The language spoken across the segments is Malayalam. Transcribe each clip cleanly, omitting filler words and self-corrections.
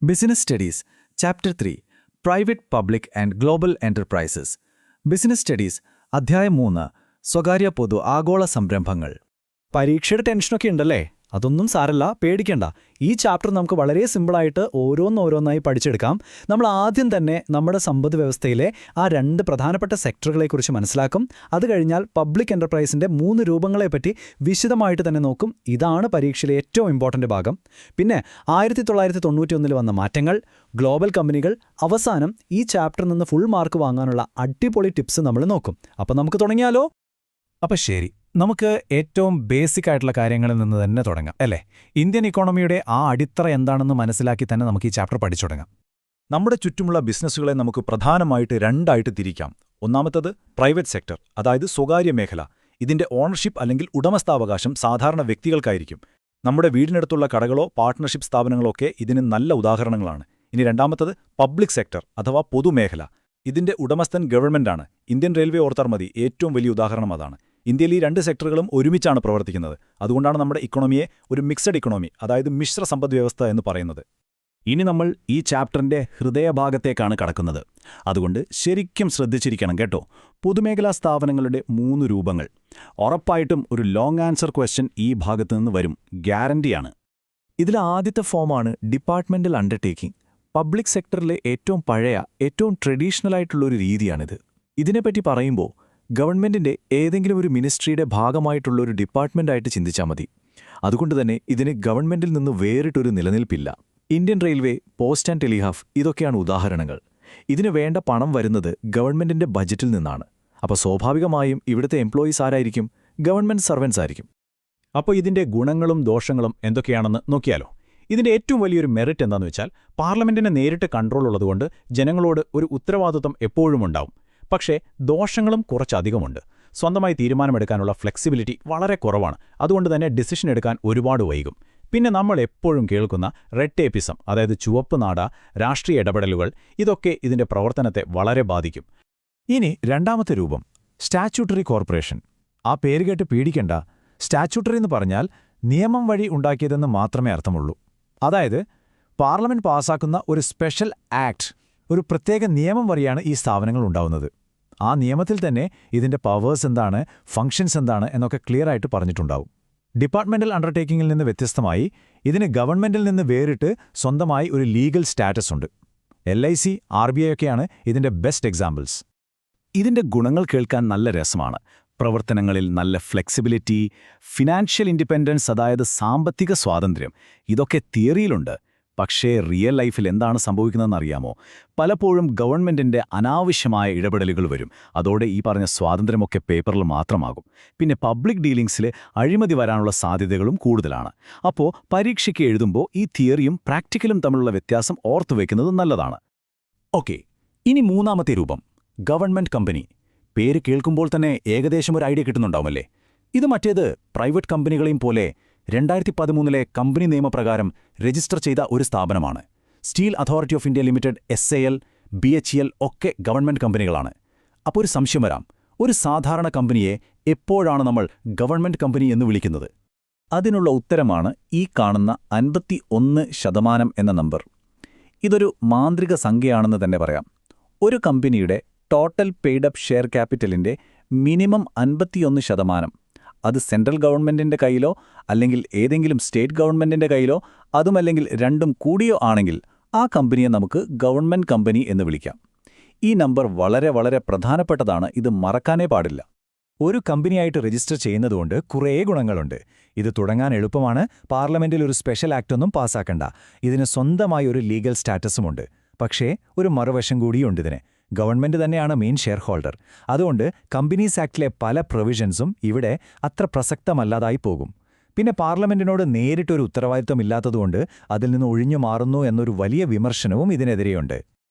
Business Studies, Chapter 3, Private, Public and Global Enterprises. Business Studies, അധ്യായം 3, സ്വകാര്യ പൊതു ആഗോള സംരംഭങ്ങൾ. പരീക്ഷയുടെ ടെൻഷനൊക്കെ ഉണ്ടല്ലേ? അതൊന്നും സാരല്ല, പേടിക്കണ്ട. ഈ ചാപ്റ്റർ നമുക്ക് വളരെ സിമ്പിളായിട്ട് ഓരോന്നോരോന്നായി പഠിച്ചെടുക്കാം. നമ്മൾ ആദ്യം തന്നെ നമ്മുടെ സമ്പദ് വ്യവസ്ഥയിലെ ആ 2 പ്രധാനപ്പെട്ട സെക്ടറുകളെക്കുറിച്ച് മനസ്സിലാക്കും. അത് കഴിഞ്ഞാൽ പബ്ലിക് എന്റർപ്രൈസിന്റെ 3 രൂപങ്ങളെപ്പറ്റി വിശദമായിട്ട് തന്നെ നോക്കും. ഇതാണ് പരീക്ഷയിലെ ഏറ്റവും ഇമ്പോർട്ടൻ്റ് ഭാഗം. പിന്നെ 1991 വന്ന മാറ്റങ്ങൾ, ഗ്ലോബൽ കമ്പനികൾ, അവസാനം ഈ ചാപ്റ്ററിൽ നിന്ന് ഫുൾ മാർക്ക് വാങ്ങാനുള്ള അടിപൊളി ടിപ്സ് നമ്മൾ നോക്കും. അപ്പോൾ നമുക്ക് തുടങ്ങിയാലോ? അപ്പം ശരി, നമുക്ക് ഏറ്റവും ബേസിക് ആയിട്ടുള്ള കാര്യങ്ങളിൽ നിന്ന് തന്നെ തുടങ്ങാം, അല്ലേ? ഇന്ത്യൻ ഇക്കോണമിയുടെ ആ അടിത്തറ എന്താണെന്ന് മനസ്സിലാക്കി തന്നെ നമുക്ക് ഈ ചാപ്റ്റർ പഠിച്ചു തുടങ്ങാം. നമ്മുടെ ചുറ്റുമുള്ള ബിസിനസ്സുകളെ നമുക്ക് പ്രധാനമായിട്ട് 2 ആയിട്ട് തിരിക്കാം. ഒന്നാമത്തത് പ്രൈവറ്റ് സെക്ടർ, അതായത് സ്വകാര്യ മേഖല. ഇതിന്റെ ഓണർഷിപ്പ് അല്ലെങ്കിൽ ഉടമസ്ഥാവകാശം സാധാരണ വ്യക്തികൾക്കായിരിക്കും. നമ്മുടെ വീടിനടുത്തുള്ള കടകളോ പാർട്ട്ണർഷിപ്പ് സ്ഥാപനങ്ങളോ ഒക്കെ ഇതിന് നല്ല ഉദാഹരണങ്ങളാണ്. ഇനി രണ്ടാമത്തത് പബ്ലിക് സെക്ടർ അഥവാ പൊതുമേഖല. ഇതിന്റെ ഉടമസ്ഥൻ ഗവൺമെന്റാണ്. ഇന്ത്യൻ റെയിൽവേ ഓർത്താൽ മതി, ഏറ്റവും വലിയ ഉദാഹരണം അതാണ്. ഇന്ത്യയിൽ ഈ 2 സെക്ടറുകളും ഒരുമിച്ചാണ് പ്രവർത്തിക്കുന്നത്. അതുകൊണ്ടാണ് നമ്മുടെ ഇക്കോണമിയെ ഒരു മിക്സഡ് ഇക്കോണമി, അതായത് മിശ്ര സമ്പദ്വ്യവസ്ഥ എന്ന് പറയുന്നത്. ഇനി നമ്മൾ ഈ ചാപ്റ്ററിന്റെ ഹൃദയഭാഗത്തേക്കാണ് കടക്കുന്നത്. അതുകൊണ്ട് ശരിക്കും ശ്രദ്ധിച്ചിരിക്കണം കേട്ടോ. പൊതുമേഖലാ സ്ഥാപനങ്ങളുടെ 3 രൂപങ്ങൾ. ഉറപ്പായിട്ടും ഒരു ലോങ് ആൻസർ ക്വസ്റ്റ്യൻ ഈ ഭാഗത്തുനിന്ന് വരും, ഗ്യാരണ്ടിയാണ്. ഇതിൽ ആദ്യത്തെ ഫോമാണ് ഡിപ്പാർട്ട്മെന്റൽ അണ്ടർടേക്കിംഗ്. പബ്ലിക് സെക്ടറിലെ ഏറ്റവും പഴയ, ഏറ്റവും ട്രഡീഷണലായിട്ടുള്ളൊരു രീതിയാണിത്. ഇതിനെപ്പറ്റി പറയുമ്പോൾ ഗവൺമെന്റിന്റെ ഏതെങ്കിലും ഒരു മിനിസ്ട്രിയുടെ ഭാഗമായിട്ടുള്ളൊരു ഡിപ്പാർട്ട്മെന്റായിട്ട് ചിന്തിച്ചാൽ മതി. അതുകൊണ്ടുതന്നെ ഇതിന് ഗവൺമെന്റിൽ നിന്ന് വേറിട്ടൊരു നിലനിൽപ്പില്ല. Indian railway, post and telegraph ഇതൊക്കെയാണ് ഉദാഹരണങ്ങൾ. ഇതിന് വേണ്ട പണം വരുന്നത് ഗവൺമെന്റിന്റെ ബജറ്റിൽ നിന്നാണ്. അപ്പോൾ സ്വാഭാവികമായും ഇവിടുത്തെ എംപ്ലോയീസ് ആരായിരിക്കും? ഗവൺമെന്റ് സർവൻസ് ആയിരിക്കും. അപ്പോൾ ഇതിന്റെ ഗുണങ്ങളും ദോഷങ്ങളും എന്തൊക്കെയാണെന്ന് നോക്കിയാലോ? ഇതിന്റെ ഏറ്റവും വലിയൊരു മെറിറ്റ് എന്താണെന്ന് വെച്ചാൽ, പാർലമെന്റിന് നേരിട്ട് കൺട്രോൾ ഉള്ളതുകൊണ്ട് ജനങ്ങളോട് ഒരു ഉത്തരവാദിത്വം എപ്പോഴും ഉണ്ടാവും. പക്ഷേ ദോഷങ്ങളും കുറച്ചധികമുണ്ട്. സ്വന്തമായി തീരുമാനമെടുക്കാനുള്ള ഫ്ലെക്സിബിലിറ്റി വളരെ കുറവാണ്. അതുകൊണ്ട് തന്നെ ഡിസിഷൻ എടുക്കാൻ ഒരുപാട് വൈകും. പിന്നെ നമ്മൾ എപ്പോഴും കേൾക്കുന്ന റെഡ് ടേപ്പിസം, അതായത് ചുവപ്പ് നാട, രാഷ്ട്രീയ ഇടപെടലുകൾ, ഇതൊക്കെ ഇതിന്റെ പ്രവർത്തനത്തെ വളരെ ബാധിക്കും. ഇനി രണ്ടാമത്തെ രൂപം, സ്റ്റാറ്റ്യൂട്ടറി കോർപ്പറേഷൻ. ആ പേര് കേട്ട് പേടിക്കണ്ട. സ്റ്റാറ്റ്യൂട്ടറി എന്ന് പറഞ്ഞാൽ നിയമം വഴി ഉണ്ടാക്കിയതെന്ന് മാത്രമേ അർത്ഥമുള്ളൂ. അതായത് പാർലമെന്റ് പാസാക്കുന്ന ഒരു സ്പെഷ്യൽ ആക്ട്, ഒരു പ്രത്യേക നിയമം വഴിയാണ് ഈ സ്ഥാപനങ്ങൾ ഉണ്ടാവുന്നത്. ആ നിയമത്തിൽ തന്നെ ഇതിന്റെ പവേഴ്സ് എന്താണ്, ഫങ്ഷൻസ് എന്താണ് എന്നൊക്കെ ക്ലിയർ ആയിട്ട് പറഞ്ഞിട്ടുണ്ടാവും. ഡിപ്പാർട്ട്മെന്റൽ അണ്ടർടേക്കിംഗിൽ നിന്ന് വ്യത്യസ്തമായി ഇതിന് ഗവൺമെന്റിൽ നിന്ന് വേറിട്ട് സ്വന്തമായി ഒരു ലീഗൽ സ്റ്റാറ്റസ് ഉണ്ട്. LIC, RBI ഒക്കെയാണ് ഇതിന്റെ ബെസ്റ്റ് എക്സാമ്പിൾസ്. ഇതിന്റെ ഗുണങ്ങൾ കേൾക്കാൻ നല്ല രസമാണ്. പ്രവർത്തനങ്ങളിൽ നല്ല ഫ്ലെക്സിബിലിറ്റി, ഫിനാൻഷ്യൽ ഇൻഡിപെൻഡൻസ്, അതായത് സാമ്പത്തിക സ്വാതന്ത്ര്യം, ഇതൊക്കെ തിയറിയിലുണ്ട്. പക്ഷേ റിയൽ ലൈഫിൽ എന്താണ് സംഭവിക്കുന്നതെന്ന് അറിയാമോ? പലപ്പോഴും ഗവൺമെന്റിന്റെ അനാവശ്യമായ ഇടപെടലുകൾ വരും. അതോടെ ഈ പറഞ്ഞ സ്വാതന്ത്ര്യമൊക്കെ പേപ്പറിൽ മാത്രമാകും. പിന്നെ പബ്ലിക് ഡീലിംഗ്സിൽ അഴിമതി വരാനുള്ള സാധ്യതകളും കൂടുതലാണ്. അപ്പോൾ പരീക്ഷയ്ക്ക് എഴുതുമ്പോൾ ഈ തിയറിയും പ്രാക്ടിക്കലും തമ്മിലുള്ള വ്യത്യാസം ഓർത്തുവെക്കുന്നത് നല്ലതാണ്. ഓക്കെ, ഇനി മൂന്നാമത്തെ രൂപം, ഗവൺമെന്റ് കമ്പനി. പേര് കേൾക്കുമ്പോൾ തന്നെ ഏകദേശം ഒരു ഐഡിയ കിട്ടുന്നുണ്ടാവുമല്ലേ? ഇത് മറ്റേത് പ്രൈവറ്റ് കമ്പനികളെയും പോലെ 2013 കമ്പനി നിയമപ്രകാരം രജിസ്റ്റർ ചെയ്ത ഒരു സ്ഥാപനമാണ്. Steel authority of India limited, SAL, BHEL ഒക്കെ ഗവൺമെന്റ് കമ്പനികളാണ്. അപ്പോൾ ഒരു സംശയം വരാം, ഒരു സാധാരണ കമ്പനിയെ എപ്പോഴാണ് നമ്മൾ ഗവൺമെന്റ് കമ്പനി എന്ന് വിളിക്കുന്നത്? അതിനുള്ള ഉത്തരമാണ് ഈ കാണുന്ന 51% എന്ന നമ്പർ. ഇതൊരു മാന്ത്രിക സംഖ്യയാണെന്ന് തന്നെ പറയാം. ഒരു കമ്പനിയുടെ ടോട്ടൽ പെയ്ഡപ്പ് ഷെയർ ക്യാപിറ്റലിന്റെ മിനിമം 51%, അത് സെൻട്രൽ ഗവൺമെന്റിന്റെ കയ്യിലോ അല്ലെങ്കിൽ ഏതെങ്കിലും സ്റ്റേറ്റ് ഗവൺമെന്റിന്റെ കയ്യിലോ, അതുമല്ലെങ്കിൽ രണ്ടും കൂടിയോ ആണെങ്കിൽ ആ കമ്പനിയെ നമുക്ക് ഗവൺമെന്റ് കമ്പനി എന്ന് വിളിക്കാം. ഈ നമ്പർ വളരെ വളരെ പ്രധാനപ്പെട്ടതാണ്. ഇത് മറക്കാനേ പാടില്ല. ഒരു കമ്പനിയായിട്ട് രജിസ്റ്റർ ചെയ്യുന്നതുകൊണ്ട് കുറേ ഗുണങ്ങളുണ്ട്. ഇത് തുടങ്ങാൻ എളുപ്പമാണ്. പാർലമെന്റിൽ ഒരു സ്പെഷ്യൽ ആക്ടൊന്നും പാസ്സാക്കണ്ട. ഇതിന് സ്വന്തമായി ഒരു ലീഗൽ സ്റ്റാറ്റസുമുണ്ട്. പക്ഷേ ഒരു മറുവശം കൂടിയുണ്ട് ഇതിന്. ഗവൺമെന്റ് തന്നെയാണ് മെയിൻ ഷെയർ ഹോൾഡർ. അതുകൊണ്ട് കമ്പനീസ് ആക്ടിലെ പല പ്രൊവിഷൻസും ഇവിടെ അത്ര പ്രസക്തമല്ലാതായി പോകും. പിന്നെ പാർലമെന്റിനോട് നേരിട്ടൊരു ഉത്തരവാദിത്തമില്ലാത്തതുകൊണ്ട് അതിൽ നിന്ന് ഒഴിഞ്ഞു മാറുന്നു എന്നൊരു വലിയ വിമർശനവും ഇതിനെതിരെയുണ്ട്.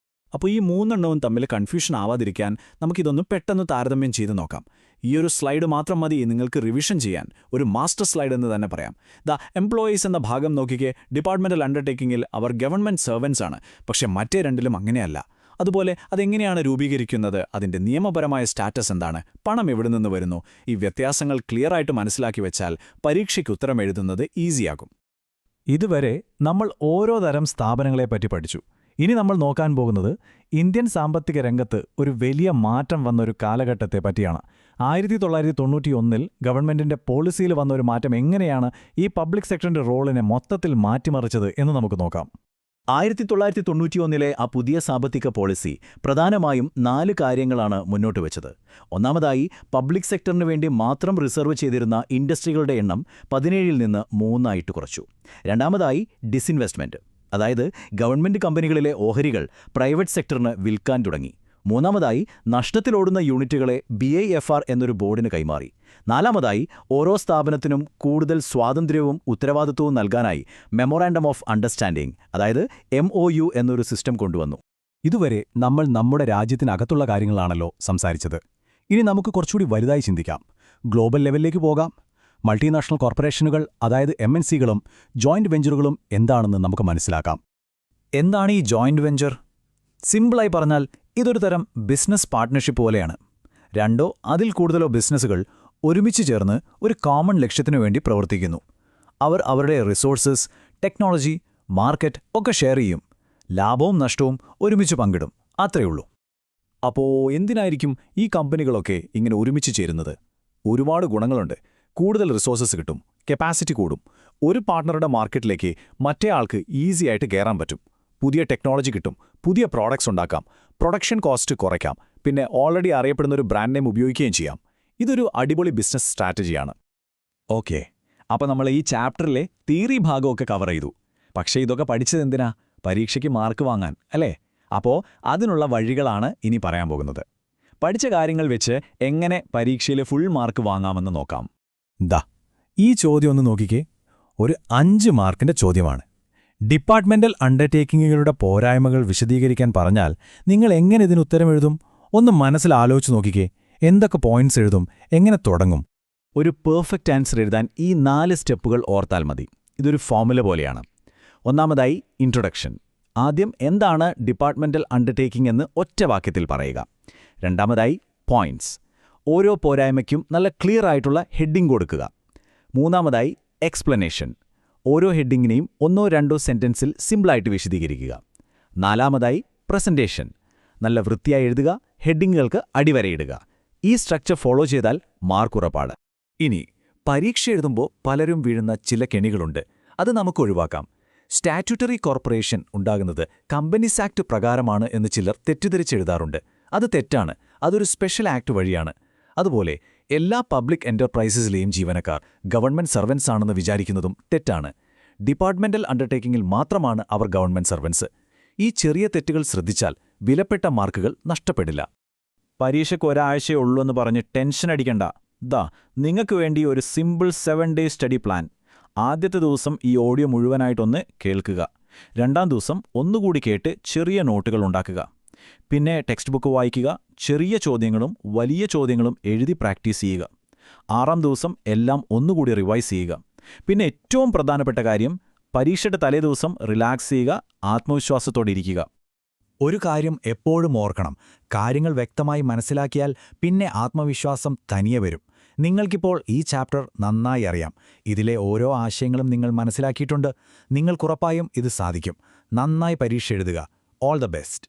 അപ്പോൾ ഈ 3 തമ്മിൽ കൺഫ്യൂഷൻ ആവാതിരിക്കാൻ നമുക്കിതൊന്ന് പെട്ടെന്ന് താരതമ്യം ചെയ്ത് നോക്കാം. ഈ ഒരു സ്ലൈഡ് മാത്രം മതി നിങ്ങൾക്ക് റിവിഷൻ ചെയ്യാൻ. ഒരു മാസ്റ്റർ സ്ലൈഡ് എന്ന് തന്നെ പറയാം. എംപ്ലോയീസ് എന്ന ഭാഗം നോക്കിക്കേ. ഡിപ്പാർട്ട്മെന്റൽ അണ്ടർടേക്കിംഗിൽ അവർ ഗവൺമെന്റ് സർവൻസ് ആണ്. പക്ഷേ മറ്റേ രണ്ടിലും അങ്ങനെയല്ല. അതുപോലെ അതെങ്ങനെയാണ് രൂപീകരിക്കുന്നത്, അതിന്റെ നിയമപരമായ സ്റ്റാറ്റസ് എന്താണ്, പണം എവിടെ നിന്ന് വരുന്നു, ഈ വ്യത്യാസങ്ങൾ ക്ലിയറായിട്ട് മനസ്സിലാക്കി വെച്ചാൽ പരീക്ഷയ്ക്ക് ഉത്തരം എഴുതുന്നത് ഈസിയാകും. ഇതുവരെ നമ്മൾ ഓരോ തരം സ്ഥാപനങ്ങളെപ്പറ്റി പഠിച്ചു. ഇനി നമ്മൾ നോക്കാൻ പോകുന്നത് ഇന്ത്യൻ സാമ്പത്തിക രംഗത്ത് ഒരു വലിയ മാറ്റം വന്നൊരു കാലഘട്ടത്തെ പറ്റിയാണ്. 1991 ഗവൺമെന്റിന്റെ പോളിസിയിൽ വന്ന ഒരു മാറ്റം എങ്ങനെയാണ് ഈ പബ്ലിക് സെക്ടറിന്റെ റോളിനെ മൊത്തത്തിൽ മാറ്റിമറിച്ചത് എന്ന് നമുക്ക് നോക്കാം. 1991 ആ പുതിയ സാമ്പത്തിക പോളിസി പ്രധാനമായും 4 കാര്യങ്ങളാണ് മുന്നോട്ട് വെച്ചത്. ഒന്നാമതായി, പബ്ലിക് സെക്ടറിനു വേണ്ടി മാത്രം റിസർവ് ചെയ്തിരുന്ന ഇൻഡസ്ട്രികളുടെ എണ്ണം 17 നിന്ന് 3 ആയിട്ട് കുറച്ചു. രണ്ടാമതായി, ഡിസിൻവെസ്റ്റ്മെന്റ്, അതായത് ഗവൺമെന്റ് കമ്പനികളിലെ ഓഹരികൾ പ്രൈവറ്റ് സെക്ടറിന് വിൽക്കാൻ തുടങ്ങി. മൂന്നാമതായി, നഷ്ടത്തിലോടുന്ന യൂണിറ്റുകളെ BIFR എന്നൊരു ബോർഡിന് കൈമാറി. നാലാമതായി, ഓരോ സ്ഥാപനത്തിനും കൂടുതൽ സ്വാതന്ത്ര്യവും ഉത്തരവാദിത്വവും നൽകാനായി മെമ്മോറാണ്ടം ഓഫ് അണ്ടർസ്റ്റാൻഡിംഗ്, അതായത് MOU എന്നൊരു സിസ്റ്റം കൊണ്ടുവന്നു. ഇതുവരെ നമ്മൾ നമ്മുടെ രാജ്യത്തിനകത്തുള്ള കാര്യങ്ങളാണല്ലോ സംസാരിച്ചത്. ഇനി നമുക്ക് കുറച്ചുകൂടി വലുതായി ചിന്തിക്കാം. ഗ്ലോബൽ ലെവലിലേക്ക് പോകാം. മൾട്ടിനാഷണൽ കോർപ്പറേഷനുകൾ, അതായത് MNCകളും ജോയിന്റ് വെഞ്ചറുകളും എന്താണെന്ന് നമുക്ക് മനസ്സിലാക്കാം. എന്താണ് ഈ ജോയിന്റ് വെഞ്ചർ? സിമ്പിളായി പറഞ്ഞാൽ ഇതൊരു തരം ബിസിനസ് പാർട്ട്ണർഷിപ്പ് പോലെയാണ്. 2 അതിൽ കൂടുതലോ ബിസിനസ്സുകൾ ഒരുമിച്ച് ചേർന്ന് ഒരു കോമൺ ലക്ഷ്യത്തിനു വേണ്ടി പ്രവർത്തിക്കുന്നു. അവർ അവരുടെ റിസോഴ്സസ്, ടെക്നോളജി, മാർക്കറ്റ് ഒക്കെ ഷെയർ ചെയ്യും. ലാഭവും നഷ്ടവും ഒരുമിച്ച് പങ്കിടും. അത്രയുള്ളൂ. അപ്പോ എന്തിനായിരിക്കും ഈ കമ്പനികളൊക്കെ ഇങ്ങനെ ഒരുമിച്ച് ചേരുന്നത്? ഒരുപാട് ഗുണങ്ങളുണ്ട്. കൂടുതൽ റിസോഴ്സസ് കിട്ടും, കപ്പാസിറ്റി കൂടും, ഒരു പാർട്ട്ണറുടെ മാർക്കറ്റിലേക്ക് മറ്റേ ആൾക്ക് ഈസിയായിട്ട് കയറാൻ പറ്റും, പുതിയ ടെക്നോളജി കിട്ടും, പുതിയ പ്രോഡക്ട്സ് ഉണ്ടാക്കാം, പ്രൊഡക്ഷൻ കോസ്റ്റ് കുറയ്ക്കാം, പിന്നെ ഓൾറെഡി അറിയപ്പെടുന്ന ഒരു ബ്രാൻഡ് നെയിം ഉപയോഗിക്കുകയും ചെയ്യാം. ഇതൊരു അടിപൊളി ബിസിനസ് സ്ട്രാറ്റജിയാണ്. ഓക്കെ, അപ്പോൾ നമ്മൾ ഈ ചാപ്റ്ററിലെ തിയറി ഭാഗമൊക്കെ കവർ ചെയ്തു. പക്ഷേ ഇതൊക്കെ പഠിച്ചതെന്തിനാ? പരീക്ഷയ്ക്ക് മാർക്ക് വാങ്ങാൻ, അല്ലേ? അപ്പോൾ അതിനുള്ള വഴികളാണ് ഇനി പറയാൻ പോകുന്നത്. പഠിച്ച കാര്യങ്ങൾ വെച്ച് എങ്ങനെ പരീക്ഷയിൽ ഫുൾ മാർക്ക് വാങ്ങാമെന്ന് നോക്കാം. ഈ ചോദ്യം ഒന്ന് നോക്കിക്കേ. ഒരു 5 മാർക്കിന്റെ ചോദ്യമാണ്. ഡിപ്പാർട്ട്മെന്റൽ അണ്ടർടേക്കിങ്ങുകളുടെ പോരായ്മകൾ വിശദീകരിക്കാൻ പറഞ്ഞാൽ നിങ്ങൾ എങ്ങനെ ഇതിന് ഉത്തരം എഴുതും? ഒന്ന് മനസ്സിൽ ആലോചിച്ച് നോക്കിക്കേ. എന്തൊക്കെ പോയിന്റ്സ് എഴുതും? എങ്ങനെ തുടങ്ങും? ഒരു പെർഫെക്റ്റ് ആൻസർ എഴുതാൻ ഈ 4 സ്റ്റെപ്പുകൾ ഓർത്താൽ മതി. ഇതൊരു ഫോർമുല പോലെയാണ്. ഒന്നാമതായി, ഇൻട്രൊഡക്ഷൻ. ആദ്യം എന്താണ് ഡിപ്പാർട്ട്മെന്റൽ അണ്ടർടേക്കിംഗ് എന്ന് ഒറ്റ വാക്യത്തിൽ പറയുക. രണ്ടാമതായി, പോയിന്റ്സ്. ഓരോ പോരായ്മയ്ക്കും നല്ല ക്ലിയർ ആയിട്ടുള്ള ഹെഡിംഗ് കൊടുക്കുക. മൂന്നാമതായി, എക്സ്പ്ലനേഷൻ. ഓരോ ഹെഡിങ്ങിനെയും 1-2 സെന്റൻസിൽ സിമ്പിളായിട്ട് വിശദീകരിക്കുക. നാലാമതായി, പ്രസന്റേഷൻ. നല്ല വൃത്തിയായി എഴുതുക, ഹെഡിങ്ങുകൾക്ക് അടിവരയിടുക. ഈ സ്ട്രക്ചർ ഫോളോ ചെയ്താൽ മാർക്ക് ഉറപ്പാണ്. ഇനി പരീക്ഷ എഴുതുമ്പോൾ പലരും വീഴുന്ന ചില കെണികളുണ്ട്. അത് നമുക്ക് ഒഴിവാക്കാം. സ്റ്റാറ്റ്യൂട്ടറി കോർപ്പറേഷൻ ഉണ്ടാകുന്നത് കമ്പനീസ് ആക്ട് പ്രകാരമാണ് എന്ന് ചിലർ തെറ്റിദ്ധരിച്ചെഴുതാറുണ്ട്. അത് തെറ്റാണ്. അതൊരു സ്പെഷ്യൽ ആക്ട് വഴിയാണ്. അതുപോലെ എല്ലാ പബ്ലിക് എന്റർപ്രൈസസിലെയും ജീവനക്കാർ ഗവൺമെന്റ് സർവൻസ് ആണെന്ന് വിചാരിക്കുന്നതും തെറ്റാണ്. ഡിപ്പാർട്ട്മെന്റൽ അണ്ടർടേക്കിംഗിൽ മാത്രമാണ് അവർ ഗവൺമെന്റ് സർവൻസ്. ഈ ചെറിയ തെറ്റുകൾ ശ്രദ്ധിച്ചാൽ വിലപ്പെട്ട മാർക്കുകൾ നഷ്ടപ്പെടില്ല. പരീക്ഷയ്ക്ക് ഒരാഴ്ചയേ ഉള്ളൂ എന്ന് പറഞ്ഞ് ടെൻഷൻ അടിക്കണ്ട. നിങ്ങൾക്ക് വേണ്ടി ഒരു സിമ്പിൾ 7 ഡേ സ്റ്റഡി പ്ലാൻ. ആദ്യത്തെ ദിവസം ഈ ഓഡിയോ മുഴുവനായിട്ടൊന്ന് കേൾക്കുക. 2ാം ദിവസം ഒന്നുകൂടി കേട്ട് ചെറിയ നോട്ടുകൾ ഉണ്ടാക്കുക. പിന്നെ ടെക്സ്റ്റ് ബുക്ക് വായിക്കുക. ചെറിയ ചോദ്യങ്ങളും വലിയ ചോദ്യങ്ങളും എഴുതി പ്രാക്ടീസ് ചെയ്യുക. 6ാം ദിവസം എല്ലാം ഒന്നുകൂടി റിവൈസ് ചെയ്യുക. പിന്നെ ഏറ്റവും പ്രധാനപ്പെട്ട കാര്യം, പരീക്ഷയുടെ തലേദിവസം റിലാക്സ് ചെയ്യുക, ആത്മവിശ്വാസത്തോടെ ഇരിക്കുക. ഒരു കാര്യം എപ്പോഴും ഓർക്കണം. കാര്യങ്ങൾ വ്യക്തമായി മനസ്സിലാക്കിയാൽ പിന്നെ ആത്മവിശ്വാസം തനിയെ വരും. നിങ്ങൾക്കിപ്പോൾ ഈ ചാപ്റ്റർ നന്നായി അറിയാം. ഇതിലെ ഓരോ ആശയങ്ങളും നിങ്ങൾ മനസ്സിലാക്കിയിട്ടുണ്ട്. നിങ്ങൾക്കുറപ്പായും ഇത് സാധിക്കും. നന്നായി പരീക്ഷ എഴുതുക. All the best.